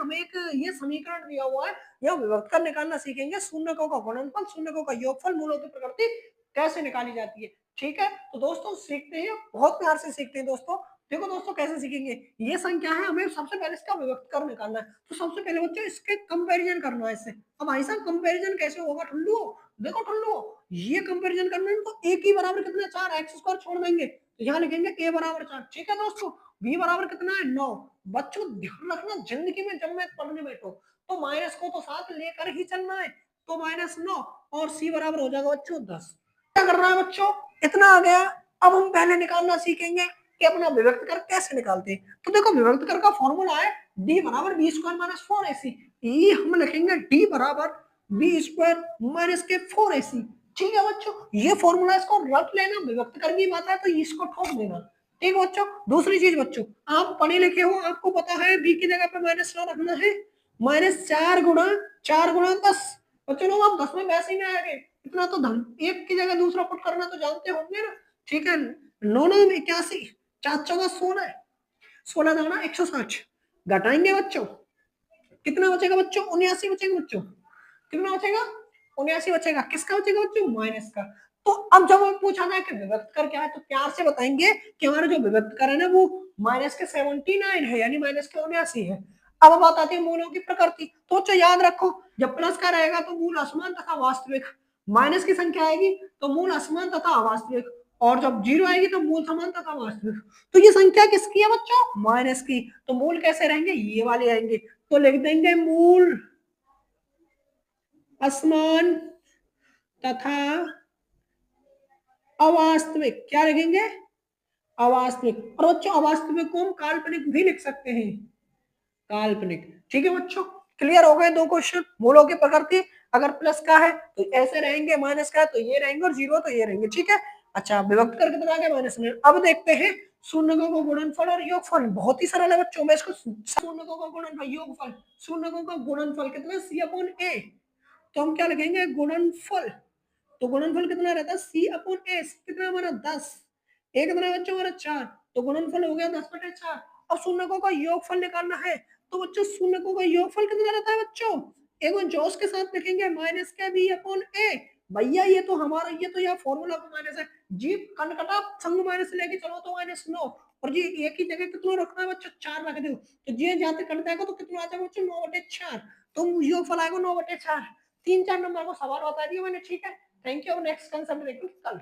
हमें एक ये समीकरण दिया हुआ है, यह विभक्त कर निकालना सीखेंगे, शून्यकों का गुणनफल, शून्यकों का योगफल, मूलों की प्रकृति कैसे निकाली जाती है। ठीक है, तो दोस्तों सीखते हैं, बहुत प्यार से सीखते हैं दोस्तों। देखो दोस्तों कैसे सीखेंगे, ये संख्या है, हमें सबसे पहले इसका विभक्त कर निकालना है, तो सबसे पहले बच्चों इसके कंपैरिजन करना है इससे। अब भाई साहब कंपैरिजन कैसे होगा ठुल्लू, देखो ठुल्लू, ये कंपैरिजन करना है तो एक ही बराबर कितना 4 एक्स स्क्वायर छोड़ देंगे, तो यहाँ लिखेंगे a बराबर 4। ठीक है दोस्तों, b बराबर कितना है 9। बच्चों ध्यान रखना, जिंदगी में जब मैं पढ़ने बैठो तो माइनस को तो साथ लेकर ही चलना है, तो -9 और c बराबर हो जाएगा बच्चों 10। क्या करना है बच्चों, इतना आ गया। अब हम पहले निकालना सीखेंगे कि अपना विभक्त कर कैसे निकालते हैं। तो देखो विभक्त कर का फॉर्मूला है d बराबर बी स्क्वायर माइनस 4ac। ये हम लिखेंगे d बराबर बी स्क्वायर माइनस के 4ac। ठीक है बच्चों, ये फॉर्मूला इसको रट लेना, विभक्त कर की बात है तो इसको ठोक देना। ठीक है बच्चों, दूसरी चीज बच्चों, आप पढ़े लिखे हो, आपको पता है b की जगह पे -9 रखना है, -4 गुणा 10। बच्चों लोग आप 10 में वैसे ही में आएंगे, इतना तो धन एक की जगह दूसरा पुट करना तो जानते होंगे ना। ठीक है, 9×9 = 81, 4×4 = 16, 16 दाना 160, घटाएंगे बच्चों, कितना बचेगा बच्चों 79 बचेगा बच्चों, कितना बचेगा 79 बचेगा, किसका बचेगा बच्चों माइनस का। तो अब जब हमें पूछा जाए कि विभक्त कर क्या है तो प्यार से बताएंगे कि हमारा जो विभक्त कर है ना वो -79 है, यानी -79 है। अब बात आती है मूलों की प्रकृति, तो अच्छा याद रखो, जब प्लस का रहेगा तो मूल असमान तथा वास्तविक, माइनस की संख्या आएगी तो मूल असमान तथा अवास्तविक, और जब जीरो आएगी तो मूल समान तथा वास्तविक। तो ये संख्या किसकी है बच्चों माइनस की, तो मूल कैसे रहेंगे ये वाले आएंगे, तो लिख देंगे मूल असमान तथा अवास्तविक। क्या लिखेंगे अवास्तविक, और बच्चों अवास्तविक को हम काल्पनिक भी लिख सकते हैं, काल्पनिक। ठीक है बच्चों, क्लियर हो गए दो क्वेश्चन। मूलों की प्रकृति, अगर प्लस का है तो ऐसे रहेंगे, माइनस का है तो ये रहेंगे, और जीरो तो ये रहेंगे। ठीक है, अच्छा विभक्त करके कितना आ गया -9। अब देखते हैं शून्यकों का गुणनफल और योगफल, बहुत ही सरल है बच्चों। मैं इसको शून्यकों का गुणनफल योगफल, शून्यकों का गुणनफल कितना c/a, तो हम क्या लिखेंगे गुणनफल, तो गुणनफल कितना रहता है c/a, कितना हमारा 10, एक कितना बच्चों हमारा 4, तो गुणनफल हो गया 10/4। अब शून्यकों का योगफल निकालना है, तो बच्चों शून्यकों का योगफल कितना रहता है बच्चों, एक जोश के साथ लिखेंगे -b/a। भैया ये तो हमारा, ये तो यहाँ फॉर्मूला का माइनस है जी, कनकटा संग माइनस लेके चलो तो -9, और जी एक ही जगह कितना रखना है बच्चों 4 रख दो, तो जी जाते कट जाएगा तो कितना आ जाएगा बच्चों 9/4, तो योगफल आएगा 9/4। 3-4 नंबर को सवाल बता दिया मैंने। ठीक है, थैंक यू। नेक्स्ट कंसेप्ट देखते हैं कल।